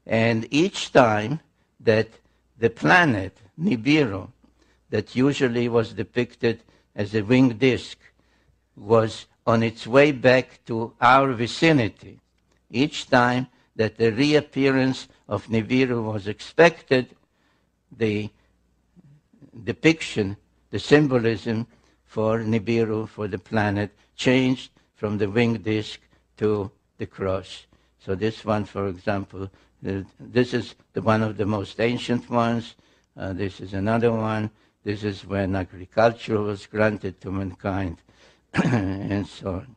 And each time that the planet, Nibiru, that usually was depicted as a winged disk, was on its way back to our vicinity, each time that the reappearance of Nibiru was expected, the depiction, the symbolism for Nibiru, for the planet, changed from the winged disk to the cross. So this one, for example, this is one of the most ancient ones. This is another one. This is when agriculture was granted to mankind, and so on.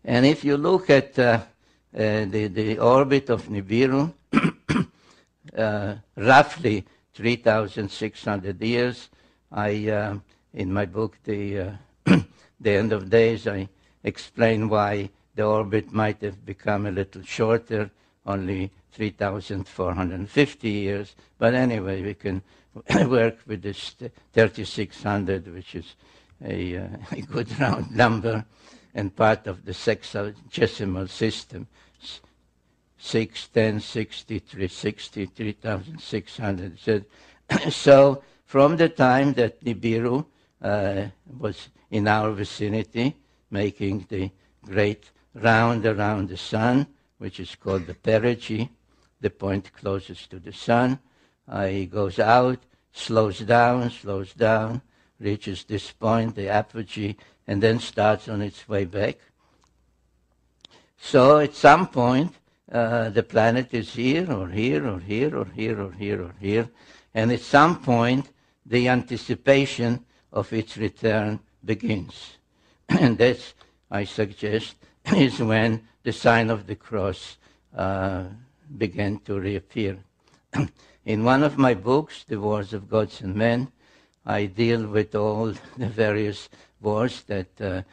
And if you look at the orbit of Nibiru, roughly 3,600 years, in my book, The End of Days, I explain why the orbit might have become a little shorter, only 3,450 years. But anyway, we can work with this 3,600, which is a good round number and part of the sexagesimal system. 6, 10, 60, 360, 3,600. So from the time that Nibiru was in our vicinity, making the great round around the sun, which is called the perigee, the point closest to the sun, he goes out, slows down, reaches this point, the apogee, and then starts on its way back. So at some point, the planet is here, or here, or here, or here, or here, or here, and at some point, the anticipation of its return begins. And that's, I suggest, is when the sign of the cross began to reappear. In one of my books, The Wars of Gods and Men, I deal with all the various wars that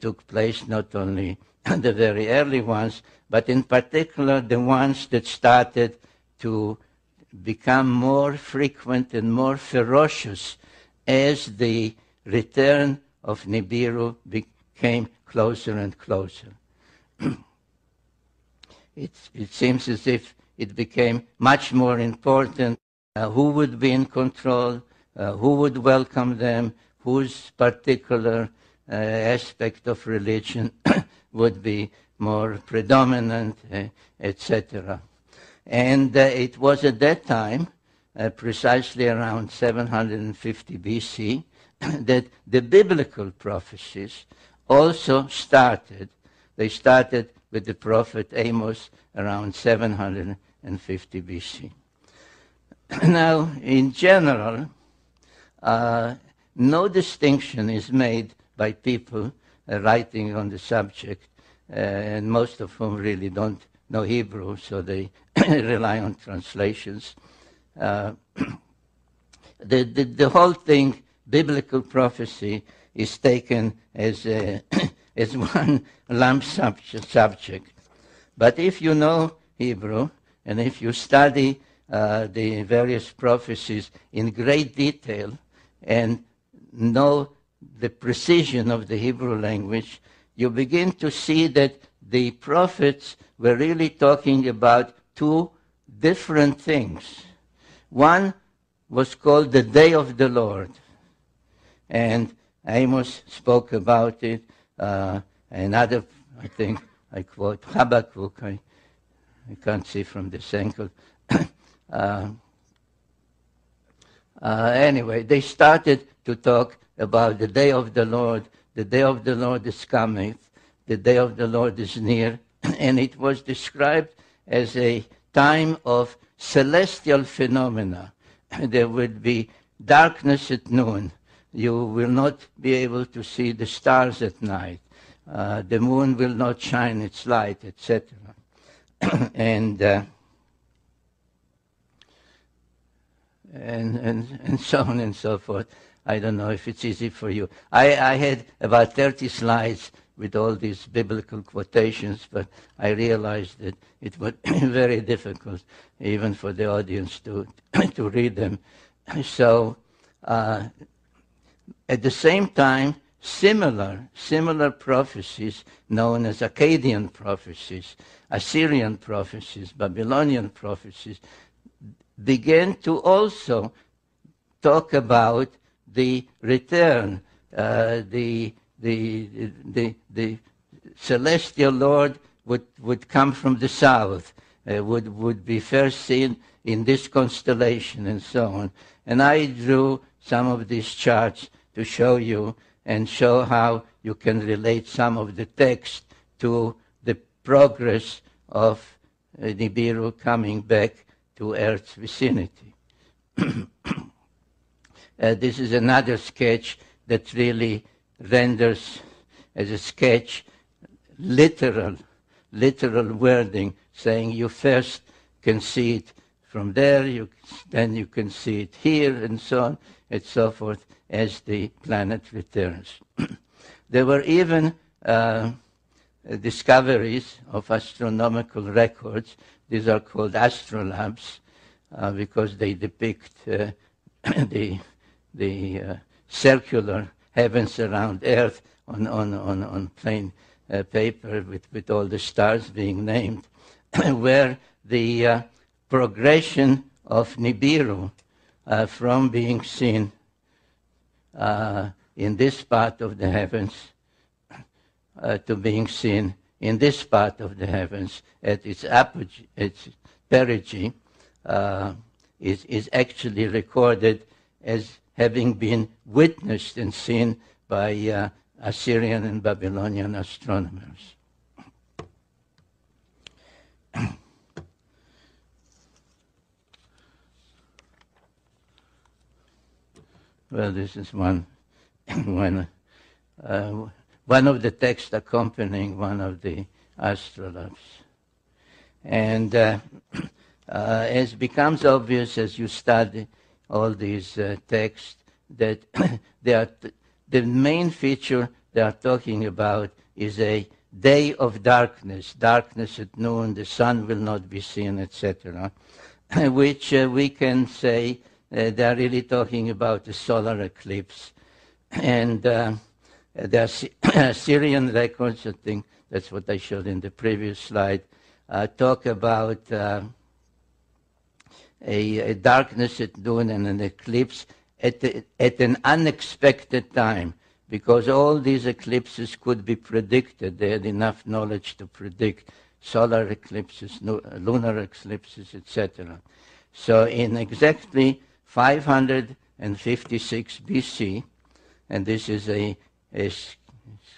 took place, not only the very early ones, but in particular the ones that started to become more frequent and more ferocious as the return of Nibiru became closer and closer. It seems as if it became much more important who would be in control, who would welcome them, whose particular aspect of religion would be more predominant, etc. And it was at that time, precisely around 750 BC, that the biblical prophecies also started. They started with the prophet Amos around 750 BC. Now, in general, no distinction is made by people writing on the subject, and most of whom really don't know Hebrew, so they rely on translations. The whole thing, biblical prophecy, is taken as as one lump subject. But if you know Hebrew, and if you study the various prophecies in great detail and know the precision of the Hebrew language, you begin to see that the prophets were really talking about two different things. One was called the Day of the Lord, and Amos spoke about it. Another, I think, I quote Habakkuk. I can't see from this angle. Anyway, they started to talk about the day of the Lord. The day of the Lord is coming. The day of the Lord is near. And it was described as a time of celestial phenomena. There would be darkness at noon. You will not be able to see the stars at night. The moon will not shine its light, etc. and so on and so forth. I don't know if it's easy for you. I had about 30 slides with all these biblical quotations, but I realized that it would be very difficult even for the audience to read them. So at the same time, similar prophecies known as Akkadian prophecies, Assyrian prophecies, Babylonian prophecies, began to also talk about the return, the celestial Lord would come from the south, would be first seen in this constellation and so on. And I drew some of these charts to show you and show how you can relate some of the text to the progress of Nibiru coming back to Earth's vicinity. This is another sketch that really renders as a sketch literal wording, saying you first can see it from there, then you can see it here, and so on and so forth, as the planet returns. There were even discoveries of astronomical records. These are called astrolabes because they depict the circular heavens around Earth on plain paper with all the stars being named, where the progression of Nibiru from being seen in this part of the heavens to being seen in this part of the heavens at its apogee, its perigee, is actually recorded as having been witnessed and seen by Assyrian and Babylonian astronomers. Well, this is one of the texts accompanying one of the astrolabes. And as becomes obvious as you study all these texts, that the main feature they are talking about is a day of darkness at noon, the sun will not be seen, etc., which we can say they are really talking about the solar eclipse. And the Assyrian records, I think that's what I showed in the previous slide, talk about a darkness at noon and an eclipse at an unexpected time, because all these eclipses could be predicted. They had enough knowledge to predict solar eclipses, lunar eclipses, etc. So in exactly 556 BC, and this is a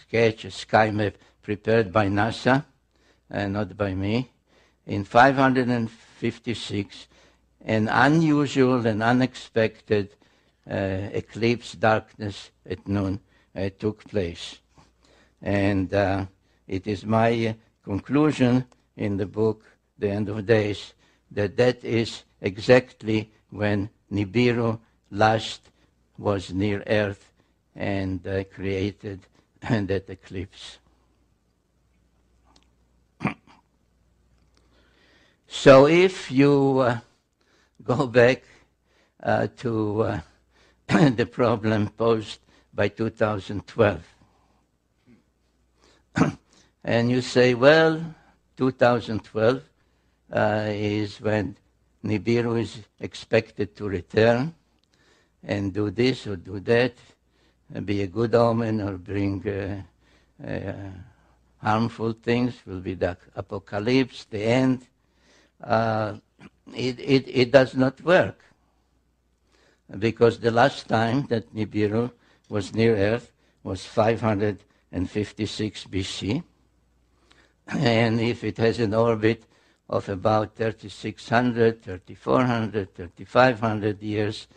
sketch, a sky map prepared by NASA, not by me. In 556, an unusual and unexpected eclipse darkness at noon took place. And it is my conclusion in the book, The End of Days, that is exactly when Nibiru last was near Earth and created that eclipse. So if you go back to the problem posed by 2012, and you say, well, 2012 is when Nibiru is expected to return and do this or do that, and be a good omen or bring harmful things, will be the apocalypse, the end. It does not work, because the last time that Nibiru was near Earth was 556 BC, and if it has an orbit of about 3,600, 3,400, 3,500 years,